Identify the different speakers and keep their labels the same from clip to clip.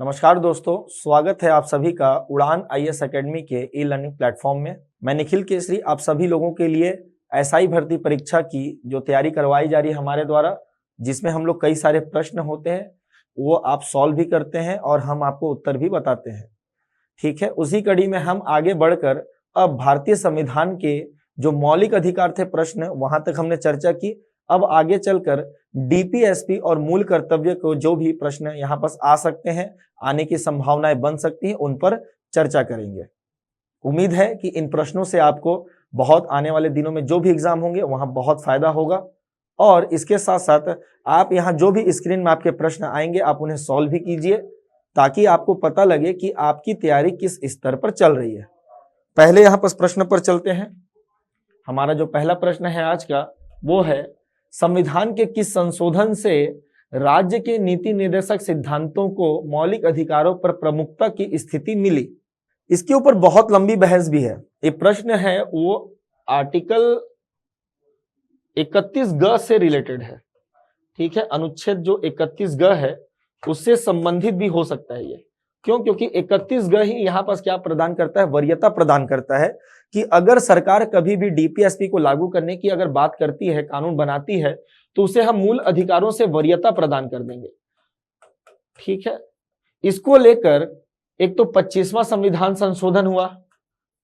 Speaker 1: नमस्कार दोस्तों, स्वागत है आप सभी का उड़ान आईएएस एकेडमी के ई लर्निंग प्लेटफॉर्म में। मैं निखिल केसरी आप सभी लोगों के लिए एसआई भर्ती परीक्षा की जो तैयारी करवाई जा रही है हमारे द्वारा, जिसमें हम लोग कई सारे प्रश्न होते हैं वो आप सॉल्व भी करते हैं और हम आपको उत्तर भी बताते हैं। ठीक है, उसी कड़ी में हम आगे बढ़कर अब भारतीय संविधान के जो मौलिक अधिकार थे प्रश्न वहां तक हमने चर्चा की। अब आगे चलकर डीपीएसपी और मूल कर्तव्य को जो भी प्रश्न यहाँ पर आ सकते हैं, आने की संभावनाएं बन सकती हैं, उन पर चर्चा करेंगे। उम्मीद है कि इन प्रश्नों से आपको बहुत आने वाले दिनों में जो भी एग्जाम होंगे वहां बहुत फायदा होगा। और इसके साथ साथ आप यहाँ जो भी स्क्रीन में आपके प्रश्न आएंगे आप उन्हें सॉल्व भी कीजिए, ताकि आपको पता लगे कि आपकी तैयारी किस स्तर पर चल रही है। पहले यहाँ पर प्रश्न पर चलते हैं। हमारा जो पहला प्रश्न है आज का वो है, संविधान के किस संशोधन से राज्य के नीति निर्देशक सिद्धांतों को मौलिक अधिकारों पर प्रमुखता की स्थिति मिली? इसके ऊपर बहुत लंबी बहस भी है। ये प्रश्न है वो आर्टिकल 31 ग से रिलेटेड है। ठीक है, अनुच्छेद जो 31 ग है उससे संबंधित भी हो सकता है ये। क्यों? क्योंकि 31 ग ही यहाँ पर क्या प्रदान करता है, वरीयता प्रदान करता है कि अगर सरकार कभी भी डीपीएसपी को लागू करने की अगर बात करती है, कानून बनाती है, तो उसे हम मूल अधिकारों से वरीयता प्रदान कर देंगे। ठीक है, इसको लेकर एक तो 25वां संविधान संशोधन हुआ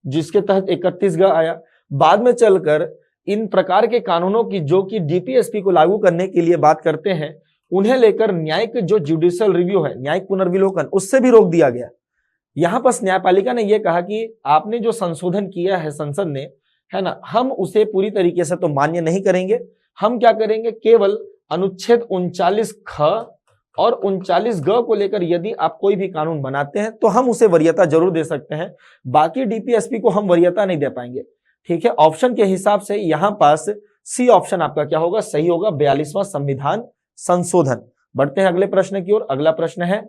Speaker 1: जिसके तहत 31 ग आया। बाद में चलकर इन प्रकार के कानूनों की जो कि डीपीएसपी को लागू करने के लिए बात करते हैं, उन्हें लेकर न्यायिक जो जुडिशियल रिव्यू है, न्यायिक पुनर्विलोकन, उससे भी रोक दिया गया। यहां पर न्यायपालिका ने यह कहा कि आपने जो संशोधन किया है संसद ने, है ना, हम उसे पूरी तरीके से तो मान्य नहीं करेंगे। हम क्या करेंगे, केवल अनुच्छेद 39 ख और 39 ग को लेकर यदि आप कोई भी कानून बनाते हैं तो हम उसे वरीयता जरूर दे सकते हैं, बाकी डीपीएसपी को हम वरीयता नहीं दे पाएंगे। ठीक है, ऑप्शन के हिसाब से यहां पास सी ऑप्शन आपका क्या होगा, सही होगा, 42वां संविधान संशोधन। बढ़ते हैं अगले प्रश्न की ओर। अगला प्रश्न है,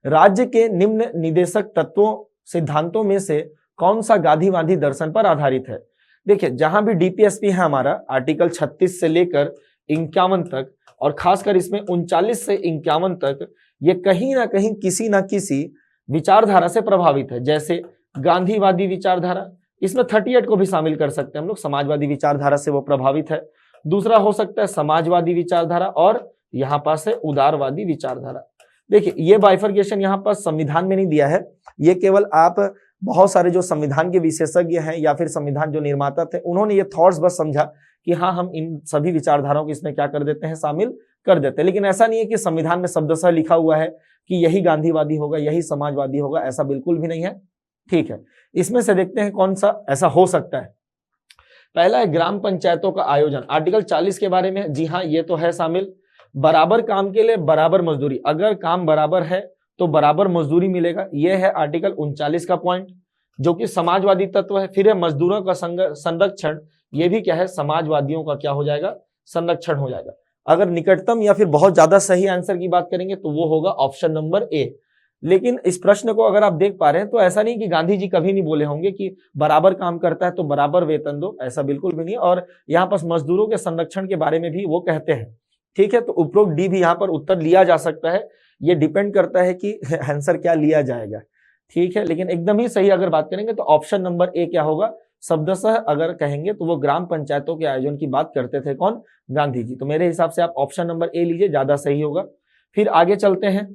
Speaker 1: राज्य के निम्न निदेशक तत्वों सिद्धांतों में से कौन सा गांधीवादी दर्शन पर आधारित है? देखिए, जहां भी डीपीएसपी है हमारा आर्टिकल 36 से लेकर 51 तक, और खासकर इसमें 39 से 51 तक, ये कहीं ना कहीं किसी ना किसी विचारधारा से प्रभावित है। जैसे गांधीवादी विचारधारा, इसमें 38 को भी शामिल कर सकते हैं हम लोग, समाजवादी विचारधारा से वो प्रभावित है। दूसरा हो सकता है समाजवादी विचारधारा, और यहाँ पास है उदारवादी विचारधारा। देखिए, ये बाइफर्केशन यहाँ पर संविधान में नहीं दिया है, ये केवल आप बहुत सारे जो संविधान के विशेषज्ञ हैं या फिर संविधान जो निर्माता थे उन्होंने ये थॉट्स बस समझा कि हाँ, हम इन सभी विचारधाराओं को इसमें क्या कर देते हैं, शामिल कर देते हैं। लेकिन ऐसा नहीं है कि संविधान में शब्दशः लिखा हुआ है कि यही गांधीवादी होगा, यही समाजवादी होगा, ऐसा बिल्कुल भी नहीं है। ठीक है, इसमें से देखते हैं कौन सा ऐसा हो सकता है। पहला है ग्राम पंचायतों का आयोजन, आर्टिकल 40 के बारे में। जी हाँ, ये तो है शामिल। बराबर काम के लिए बराबर मजदूरी, अगर काम बराबर है तो बराबर मजदूरी मिलेगा, यह है आर्टिकल 39 का पॉइंट, जो कि समाजवादी तत्व है। फिर है मजदूरों का संरक्षण, ये भी क्या है, समाजवादियों का क्या हो जाएगा, संरक्षण हो जाएगा। अगर निकटतम या फिर बहुत ज्यादा सही आंसर की बात करेंगे तो वो होगा ऑप्शन नंबर ए। लेकिन इस प्रश्न को अगर आप देख पा रहे हैं तो ऐसा नहीं कि गांधी जी कभी नहीं बोले होंगे कि बराबर काम करता है तो बराबर वेतन दो, ऐसा बिल्कुल भी नहीं। और यहाँ पर मजदूरों के संरक्षण के बारे में भी वो कहते हैं। ठीक है, तो उपरोक्त डी भी यहाँ पर उत्तर लिया जा सकता है, ये डिपेंड करता है कि आंसर क्या लिया जाएगा। ठीक है, लेकिन एकदम ही सही अगर बात करेंगे तो ऑप्शन नंबर ए क्या होगा, शब्दशः अगर कहेंगे तो वो ग्राम पंचायतों के आयोजन की बात करते थे, कौन, गांधी जी। तो मेरे हिसाब से आप ऑप्शन नंबर ए लीजिए, ज्यादा सही होगा। फिर आगे चलते हैं,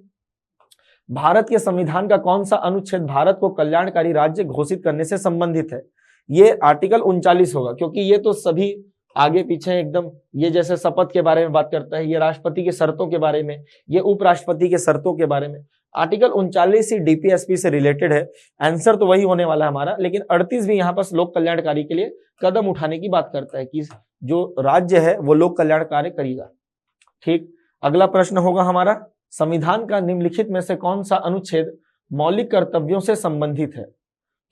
Speaker 1: भारत के संविधान का कौन सा अनुच्छेद भारत को कल्याणकारी राज्य घोषित करने से संबंधित है? ये आर्टिकल 39 होगा, क्योंकि ये तो सभी आगे पीछे एकदम, ये जैसे शपथ के बारे में बात करता है, ये राष्ट्रपति के शर्तों के बारे में, ये उपराष्ट्रपति के शर्तों के बारे में। आर्टिकल 39 ही डीपीएसपी से रिलेटेड है, आंसर तो वही होने वाला है हमारा। लेकिन 38 भी यहाँ पर लोक कल्याणकारी के लिए कदम उठाने की बात करता है कि जो राज्य है वो लोक कल्याण कार्य करेगा। ठीक, अगला प्रश्न होगा हमारा, संविधान का निम्नलिखित में से कौन सा अनुच्छेद मौलिक कर्तव्यों से संबंधित है?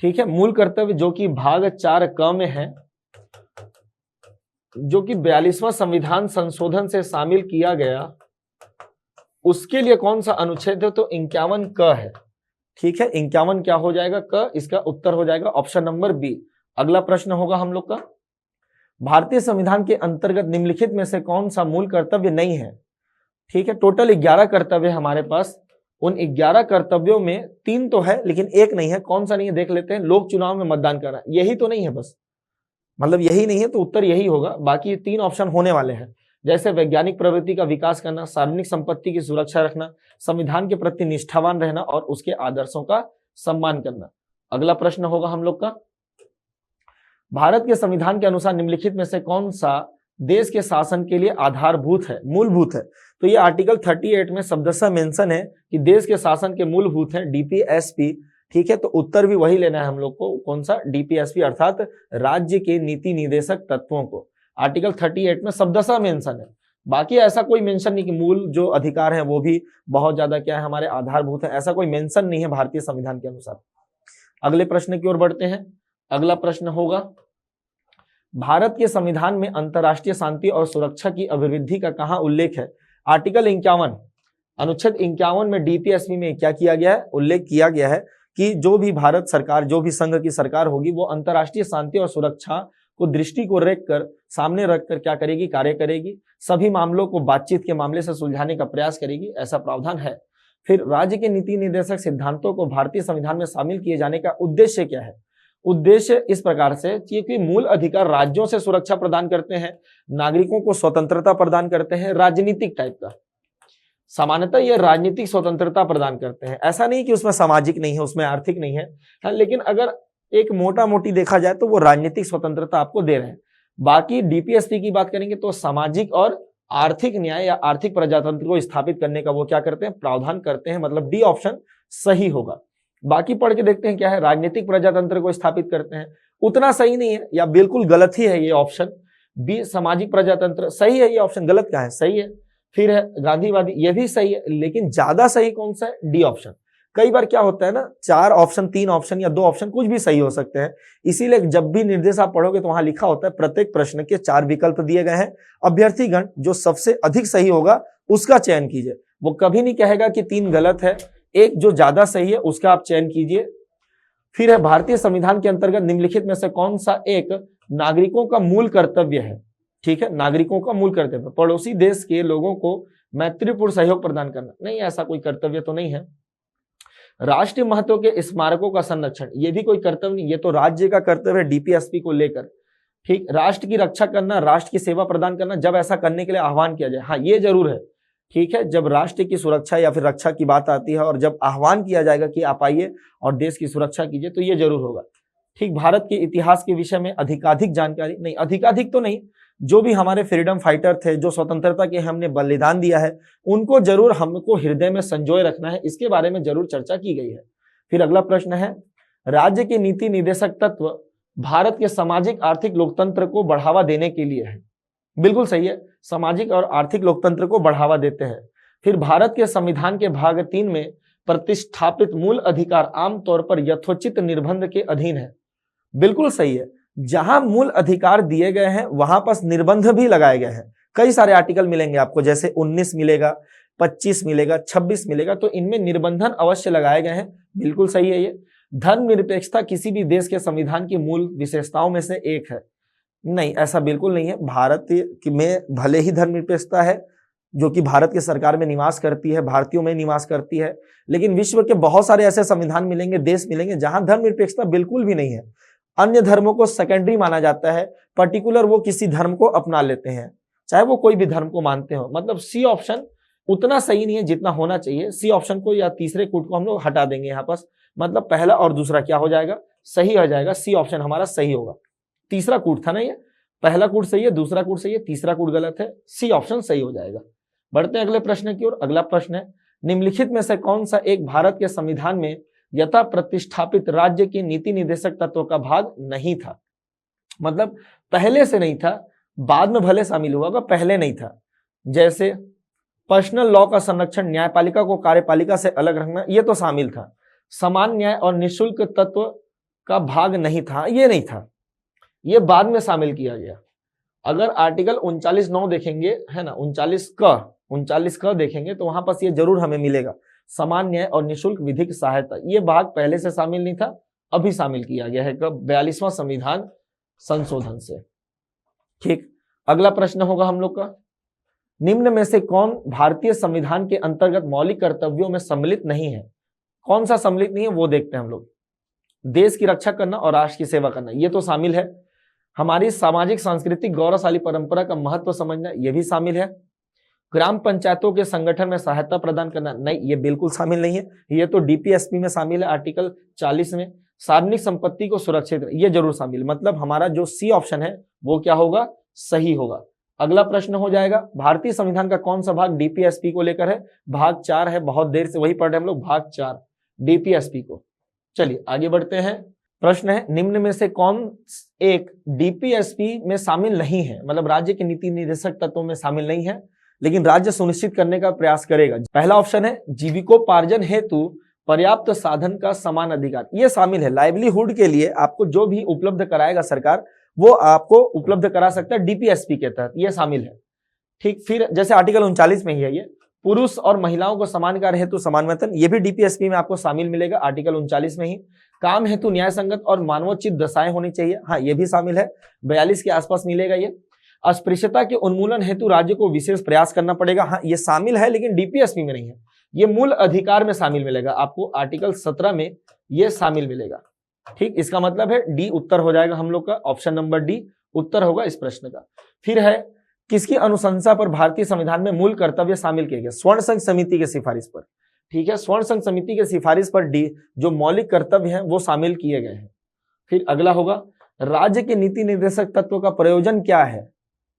Speaker 1: ठीक है, मूल कर्तव्य जो कि भाग 4 क में है, जो कि 42वां संविधान संशोधन से शामिल किया गया, उसके लिए कौन सा अनुच्छेद है? तो 51 क है। ठीक है, 51 क्या हो जाएगा, क, इसका उत्तर हो जाएगा ऑप्शन नंबर बी। अगला प्रश्न होगा हम लोग का, भारतीय संविधान के अंतर्गत निम्नलिखित में से कौन सा मूल कर्तव्य नहीं है? ठीक है, टोटल 11 कर्तव्य हमारे पास उन 11 कर्तव्यों में 3 तो है लेकिन एक नहीं है। कौन सा नहीं है देख लेते हैं। लोक चुनाव में मतदान करना, यही तो नहीं है बस, मतलब यही नहीं है तो उत्तर यही होगा। बाकी 3 ऑप्शन होने वाले हैं, जैसे वैज्ञानिक प्रवृत्ति का विकास करना, सार्वजनिक संपत्ति की सुरक्षा रखना, संविधान के प्रति निष्ठावान रहना और उसके आदर्शों का सम्मान करना। अगला प्रश्न होगा हम लोग का, भारत के संविधान के अनुसार निम्नलिखित में से कौन सा देश के शासन के लिए आधारभूत है, मूलभूत है। तो ये आर्टिकल 38 में शब्दशः मेंशन है कि देश के शासन के मूलभूत हैं डीपीएसपी। ठीक है, तो उत्तर भी वही लेना है हम लोग को, कौन सा, डीपीएसपी अर्थात राज्य के नीति निदेशक तत्वों को। आर्टिकल 38 में शब्दशः मेंशन है, बाकी ऐसा कोई मेंशन नहीं कि मूल जो अधिकार है वो भी बहुत ज्यादा क्या है हमारे आधारभूत है, ऐसा कोई मेंशन नहीं है भारतीय संविधान के अनुसार। अगले प्रश्न की ओर बढ़ते हैं। अगला प्रश्न होगा, भारत के संविधान में अंतर्राष्ट्रीय शांति और सुरक्षा की अभिवृद्धि का कहां उल्लेख है। आर्टिकल 51 अनुच्छेद 51 में डीपीएसपी में क्या किया गया है, उल्लेख किया गया है कि जो भी भारत सरकार, जो भी संघ की सरकार होगी वो अंतर्राष्ट्रीय शांति और सुरक्षा को दृष्टि को रखकर सामने रखकर क्या करेगी, कार्य करेगी, सभी मामलों को बातचीत के मामले से सुलझाने का प्रयास करेगी, ऐसा प्रावधान है। फिर राज्य के नीति निर्देशक सिद्धांतों को भारतीय संविधान में शामिल किए जाने का उद्देश्य क्या है। उद्देश्य इस प्रकार से कि मूल अधिकार राज्यों से सुरक्षा प्रदान करते हैं, नागरिकों को स्वतंत्रता प्रदान करते हैं, राजनीतिक टाइप का, सामान्यतः ये राजनीतिक स्वतंत्रता प्रदान करते हैं। ऐसा नहीं कि उसमें सामाजिक नहीं है, उसमें आर्थिक नहीं है, लेकिन अगर एक मोटा मोटी देखा जाए तो वो राजनीतिक स्वतंत्रता आपको दे रहे हैं। बाकी डीपीएसपी की बात करेंगे तो सामाजिक और आर्थिक न्याय या आर्थिक प्रजातंत्र को स्थापित करने का वो क्या करते हैं, प्रावधान करते हैं, मतलब डी ऑप्शन सही होगा। बाकी पढ़ के देखते हैं क्या है, राजनीतिक प्रजातंत्र को स्थापित करते हैं, उतना सही नहीं है या बिल्कुल गलत ही है ये ऑप्शन बी, सामाजिक प्रजातंत्र सही है, ये ऑप्शन गलत क्या है, सही है। फिर है गांधीवादी, ये भी सही है, लेकिन ज्यादा सही कौन सा है, डी ऑप्शन। कई बार क्या होता है ना, 4 ऑप्शन 3 ऑप्शन या 2 ऑप्शन कुछ भी सही हो सकते हैं, इसीलिए जब भी निर्देश आप पढ़ोगे तो वहां लिखा होता है प्रत्येक प्रश्न के 4 विकल्प दिए गए हैं, अभ्यर्थीगण जो सबसे अधिक सही होगा उसका चयन कीजिए। वो कभी नहीं कहेगा कि 3 गलत है, एक जो ज्यादा सही है उसका आप चयन कीजिए। फिर है भारतीय संविधान के अंतर्गत निम्नलिखित में से कौन सा एक नागरिकों का मूल कर्तव्य है। ठीक है, नागरिकों का मूल कर्तव्य, पड़ोसी देश के लोगों को मैत्रीपूर्ण सहयोग प्रदान करना, नहीं ऐसा कोई कर्तव्य तो नहीं है। राष्ट्रीय महत्व के स्मारकों का संरक्षण, ये भी कोई कर्तव्य नहीं, ये तो राज्य का कर्तव्य है डीपीएसपी को लेकर। ठीक, राष्ट्र की रक्षा करना, राष्ट्र की सेवा प्रदान करना, जब ऐसा करने के लिए आह्वान किया जाए, हाँ ये जरूर है। ठीक है, जब राष्ट्र की सुरक्षा या फिर रक्षा की बात आती है और जब आह्वान किया जाएगा कि आप आइए और देश की सुरक्षा कीजिए तो ये जरूर होगा। ठीक, भारत के इतिहास के विषय में अधिकाधिक जानकारी, नहीं अधिकाधिक तो नहीं, जो भी हमारे फ्रीडम फाइटर थे, जो स्वतंत्रता के हमने बलिदान दिया है, उनको जरूर हमको हृदय में संजोए रखना है, इसके बारे में जरूर चर्चा की गई है। फिर अगला प्रश्न है, राज्य के नीति निदेशक तत्व भारत के सामाजिक आर्थिक लोकतंत्र को बढ़ावा देने के लिए है। बिल्कुल सही है, सामाजिक और आर्थिक लोकतंत्र को बढ़ावा देते हैं। फिर भारत के संविधान के भाग 3 में प्रतिष्ठापित मूल अधिकार आमतौर पर यथोचित निर्बंध के अधीन है। बिल्कुल सही है, जहां मूल अधिकार दिए गए हैं वहां पर निर्बंध भी लगाए गए हैं। कई सारे आर्टिकल मिलेंगे आपको, जैसे 19 मिलेगा, 25 मिलेगा, 26 मिलेगा, तो इनमें निर्बंधन अवश्य लगाए गए हैं। बिल्कुल सही है ये। धर्मनिरपेक्षता किसी भी देश के संविधान की मूल विशेषताओं में से एक है, नहीं ऐसा बिल्कुल नहीं है। भारत में भले ही धर्मनिरपेक्षता है जो कि भारत की सरकार में निवास करती है, भारतीयों में निवास करती है, लेकिन विश्व के बहुत सारे ऐसे संविधान मिलेंगे, देश मिलेंगे जहां धर्मनिरपेक्षता बिल्कुल भी नहीं है। अन्य धर्मों को सेकेंडरी माना जाता है, पर्टिकुलर वो किसी धर्म को अपना लेते हैं, चाहे वो कोई भी धर्म को मानते हो। मतलब सी ऑप्शन उतना सही नहीं है जितना होना चाहिए। सी ऑप्शन को या तीसरे कूट को हम लोग हटा देंगे यहाँ पर, मतलब पहला और दूसरा क्या हो जाएगा, सही हो जाएगा। सी ऑप्शन हमारा सही होगा। तीसरा कूट था ना, ये पहला कूट सही है, दूसरा कूट सही है, तीसरा कूट गलत है, सी ऑप्शन सही हो जाएगा। बढ़ते हैं अगले प्रश्न की ओर। अगला प्रश्न है, निम्नलिखित में से कौन सा एक भारत के संविधान में यथा प्रतिष्ठापित राज्य के नीति निर्देशक तत्व का भाग नहीं था। मतलब पहले से नहीं था, बाद में भले शामिल हुआ, पहले नहीं था। जैसे पर्सनल लॉ का संरक्षण, न्यायपालिका को कार्यपालिका से अलग रखना, ये तो शामिल था। समान न्याय और निःशुल्क तत्व का भाग नहीं था, ये नहीं था, ये बाद में शामिल किया गया। अगर आर्टिकल 39(9) देखेंगे, है ना, 39 क देखेंगे तो वहां पर ये जरूर हमें मिलेगा, समान न्याय और निःशुल्क विधिक सहायता। ये भाग पहले से शामिल नहीं था, अभी शामिल किया गया है कब, 42वां संविधान संशोधन से। ठीक, अगला प्रश्न होगा हम लोग का, निम्न में से कौन भारतीय संविधान के अंतर्गत मौलिक कर्तव्यों में सम्मिलित नहीं है? कौन सा सम्मिलित नहीं है वो देखते हैं हम लोग। देश की रक्षा करना और राष्ट्र की सेवा करना, ये तो शामिल है। हमारी सामाजिक सांस्कृतिक गौरवशाली परंपरा का महत्व समझना, ये भी शामिल है। ग्राम पंचायतों के संगठन में सहायता प्रदान करना, नहीं, ये बिल्कुल शामिल नहीं है। ये तो डीपीएसपी में शामिल है, आर्टिकल 40 में। सार्वजनिक संपत्ति को सुरक्षित, ये जरूर शामिल, मतलब हमारा जो सी ऑप्शन है वो क्या होगा, सही होगा। अगला प्रश्न हो जाएगा, भारतीय संविधान का कौन सा भाग डीपीएसपी को लेकर है? भाग 4 है, बहुत देर से वही पढ़ रहे हम लोग, भाग 4 डीपीएसपी को। चलिए आगे बढ़ते हैं। प्रश्न है, निम्न में से कौन एक डीपीएसपी में शामिल नहीं है, मतलब राज्य के नीति निर्देशक तत्वों में शामिल नहीं है, लेकिन राज्य सुनिश्चित करने का प्रयास करेगा। पहला ऑप्शन है जीविकोपार्जन हेतु पर्याप्त साधन का समान अधिकार, ये शामिल है। लाइवलीहुड के लिए आपको जो भी उपलब्ध कराएगा सरकार, वो आपको उपलब्ध करा सकता है डीपीएसपी के तहत, ये शामिल है। ठीक, फिर जैसे आर्टिकल 39 में ही है ये, पुरुष और महिलाओं को समान कार्य हेतु समान वेतन, ये भी डीपीएसपी में आपको शामिल मिलेगा, आर्टिकल 39 में ही। काम हेतु न्याय संगत और मानवोचित दशाएं होनी चाहिए, हाँ ये भी शामिल है, 42 के आसपास मिलेगा ये। अस्पृश्यता के उन्मूलन हेतु राज्य को विशेष प्रयास करना पड़ेगा, हाँ ये शामिल है, लेकिन डीपीएसपी में नहीं है। ये मूल अधिकार में शामिल मिलेगा आपको, आर्टिकल 17 में ये शामिल मिलेगा। ठीक, इसका मतलब है डी उत्तर हो जाएगा हम लोग का, ऑप्शन नंबर डी उत्तर होगा इस प्रश्न का। फिर है, किसकी अनुशंसा पर भारतीय संविधान में मूल कर्तव्य शामिल किए गए? स्वर्ण संघ समिति के सिफारिश पर। ठीक है, स्वर्ण संघ समिति के सिफारिश पर डी जो मौलिक कर्तव्य हैं वो शामिल किए गए हैं। फिर अगला होगा, राज्य के नीति निर्देशक तत्व का प्रयोजन क्या है?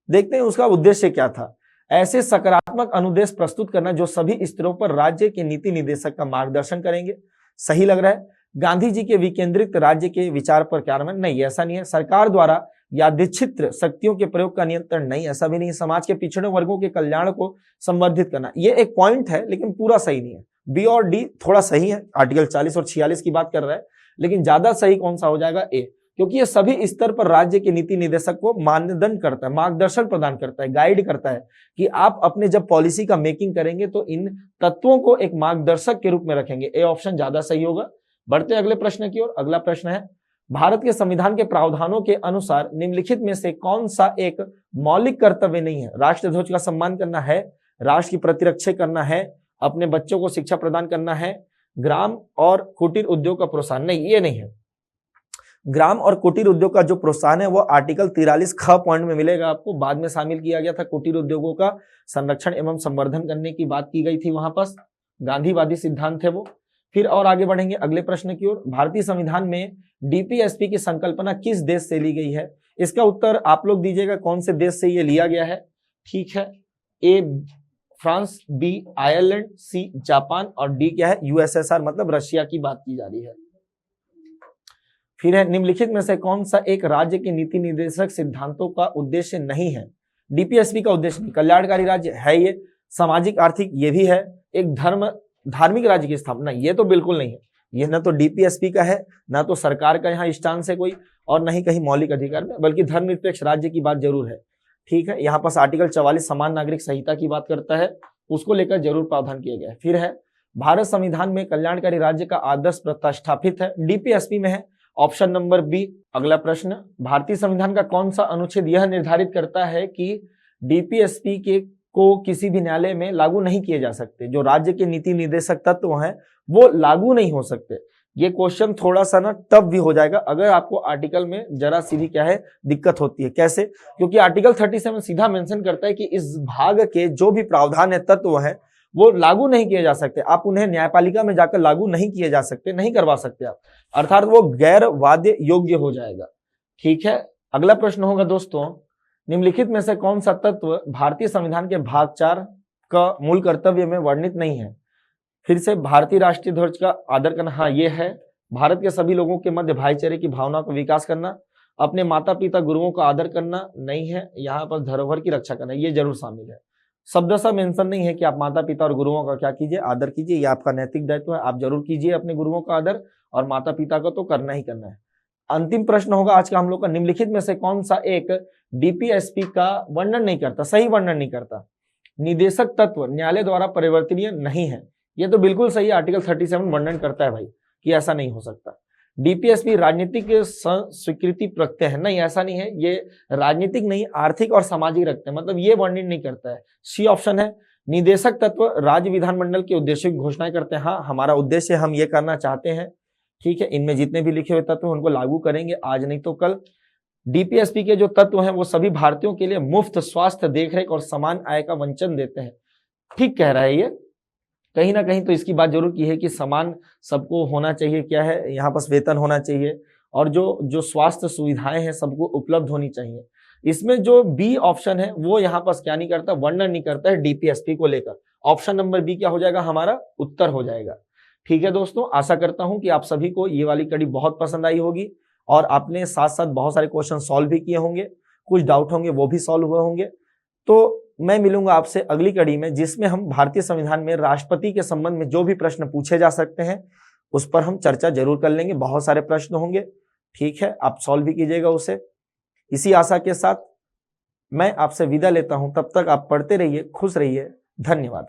Speaker 1: देखते हैं उसका उद्देश्य क्या था। ऐसे सकारात्मक अनुदेश प्रस्तुत करना जो सभी स्तरों पर राज्य के नीति निर्देशक का मार्गदर्शन करेंगे, सही लग रहा है। गांधी जी के विकेंद्रित राज्य के विचार पर कार्यान्वयन, नहीं ऐसा नहीं है। सरकार द्वारा यादृच्छिक शक्तियों के प्रयोग का नियंत्रण, नहीं ऐसा भी नहीं है। समाज के पिछड़े वर्गों के कल्याण को संवर्धित करना, ये एक पॉइंट है लेकिन पूरा सही नहीं है। बी और डी थोड़ा सही है, आर्टिकल 40 और 46 की बात कर रहा है, लेकिन ज्यादा सही कौन सा हो जाएगा? ए, क्योंकि ये सभी स्तर पर राज्य के नीति निर्देशक को मानदंड करता है, मार्गदर्शन प्रदान करता है, गाइड करता है कि आप अपने जब पॉलिसी का मेकिंग करेंगे तो इन तत्वों को एक मार्गदर्शक के रूप में रखेंगे। ए ऑप्शन ज्यादा सही होगा। बढ़ते अगले प्रश्न की ओर। अगला प्रश्न है, भारत के संविधान के प्रावधानों के अनुसार निम्नलिखित में से कौन सा एक मौलिक कर्तव्य नहीं है? राष्ट्र ध्वज का सम्मान करना है, राष्ट्र की प्रतिरक्षा करना है, अपने बच्चों को शिक्षा प्रदान करना है, ग्राम और कुटीर उद्योग का प्रोत्साहन, नहीं ये नहीं है। ग्राम और कुटीर उद्योग का जो प्रोत्साहन है वो आर्टिकल 43 ख पॉइंट में मिलेगा आपको, बाद में शामिल किया गया था। कुटीर उद्योगों का संरक्षण एवं संवर्धन करने की बात की गई थी, वहां पर गांधीवादी सिद्धांत थे वो। फिर और आगे बढ़ेंगे अगले प्रश्न की ओर। भारतीय संविधान में डीपीएसपी की संकल्पना किस देश से ली गई है? इसका उत्तर आप लोग दीजिएगा, कौन से देश से ये लिया गया है। ठीक है, A France, B Ireland, C Japan और डी क्या है? यूएसएसआर, मतलब रशिया की बात की जा रही है। फिर है, निम्नलिखित में से कौन सा एक राज्य के नीति निर्देशक सिद्धांतों का उद्देश्य नहीं है? डीपीएसपी का उद्देश्य नहीं, कल्याणकारी राज्य है ये, सामाजिक आर्थिक ये भी है, एक धार्मिक राज्य की स्थापना, ये तो बिल्कुल नहीं है। ये ना तो डीपीएसपी का है, ना तो सरकार का यहाँ स्टांस है कोई, और नहीं कहीं मौलिक अधिकार में, बल्कि धर्मनिरपेक्ष राज्य की बात जरूर है। ठीक है, यहाँ पास आर्टिकल 44 समान नागरिक संहिता की बात करता है, उसको लेकर जरूर प्रावधान किया गया है। फिर है, भारत संविधान में कल्याणकारी राज्य का आदर्श प्रतिष्ठापित है, डीपीएसपी में है, ऑप्शन नंबर बी। अगला प्रश्न, भारतीय संविधान का कौन सा अनुच्छेद यह निर्धारित करता है कि डीपीएसपी के को किसी भी न्यायालय में लागू नहीं किए जा सकते? जो राज्य के नीति निर्देशक तत्व हैं वो लागू नहीं हो सकते। ये क्वेश्चन थोड़ा सा ना टफ भी हो जाएगा अगर आपको आर्टिकल में जरा सी भी क्या है दिक्कत होती है। कैसे? क्योंकि आर्टिकल 37 सीधा मेंशन करता है कि इस भाग के जो भी प्रावधान है, तत्व है, वो लागू नहीं किए जा सकते। आप उन्हें न्यायपालिका में जाकर लागू नहीं किए जा सकते, नहीं करवा सकते आप, अर्थात वो गैर वाद्य योग्य हो जाएगा। ठीक है, अगला प्रश्न होगा दोस्तों, निम्नलिखित में से कौन सा तत्व भारतीय संविधान के भाग 4 का मूल कर्तव्य में वर्णित नहीं है? फिर से, भारतीय राष्ट्रीय ध्वज का आदर करना, हाँ ये है। भारत के सभी लोगों के मध्य भाईचारे की भावना का विकास करना, अपने माता पिता गुरुओं का आदर करना, नहीं है। यहाँ पर धरोहर की रक्षा करना, ये जरूर शामिल है। शब्दशः मेंशन नहीं है कि आप माता पिता और गुरुओं का क्या कीजिए, आदर कीजिए, ये आपका नैतिक दायित्व है, आप जरूर कीजिए अपने गुरुओं का आदर, और माता पिता का तो करना ही करना है। अंतिम प्रश्न होगा आज का हम लोग का, निम्नलिखित में से कौन सा एक डीपीएसपी का वर्णन नहीं करता, सही वर्णन नहीं करता? निदेशक तत्व न्यायालय द्वारा परिवर्तनीय नहीं है, ये तो बिल्कुल सही है। आर्टिकल 37 वर्णन करता है भाई कि ऐसा नहीं हो सकता। डीपीएसपी राजनीतिक स्वीकृति रखते हैं, नहीं ऐसा नहीं है, ये राजनीतिक नहीं आर्थिक और सामाजिक रखते हैं, मतलब ये वर्णन नहीं करता है। सी ऑप्शन है। निदेशक तत्व राज्य विधानमंडल के उद्देश्यों की घोषणा करते हैं, हाँ हमारा उद्देश्य हम ये करना चाहते हैं, ठीक है, इनमें जितने भी लिखे हुए तत्व उनको लागू करेंगे आज नहीं तो कल। डीपीएसपी के जो तत्व हैं वो सभी भारतीयों के लिए मुफ्त स्वास्थ्य देखरेख और समान आय का वंचन देते हैं। ठीक कह रहा है ये, कहीं ना कहीं तो इसकी बात जरूर की है कि समान सबको होना चाहिए, क्या है यहाँ पर वेतन होना चाहिए और जो जो स्वास्थ्य सुविधाएं हैं सबको उपलब्ध होनी चाहिए। इसमें जो बी ऑप्शन है वो यहाँ पर क्या नहीं करता, वर्णन नहीं करता है डीपीएसपी को लेकर। ऑप्शन नंबर बी क्या हो जाएगा, हमारा उत्तर हो जाएगा। ठीक है दोस्तों, आशा करता हूं कि आप सभी को ये वाली कड़ी बहुत पसंद आई होगी और आपने साथ साथ बहुत सारे क्वेश्चन सॉल्व भी किए होंगे, कुछ डाउट होंगे वो भी सॉल्व हुए होंगे। तो मैं मिलूंगा आपसे अगली कड़ी में जिसमें हम भारतीय संविधान में राष्ट्रपति के संबंध में जो भी प्रश्न पूछे जा सकते हैं उस पर हम चर्चा जरूर कर लेंगे। बहुत सारे प्रश्न होंगे, ठीक है, आप सॉल्व भी कीजिएगा उसे। इसी आशा के साथ मैं आपसे विदा लेता हूं, तब तक आप पढ़ते रहिए, खुश रहिए, धन्यवाद।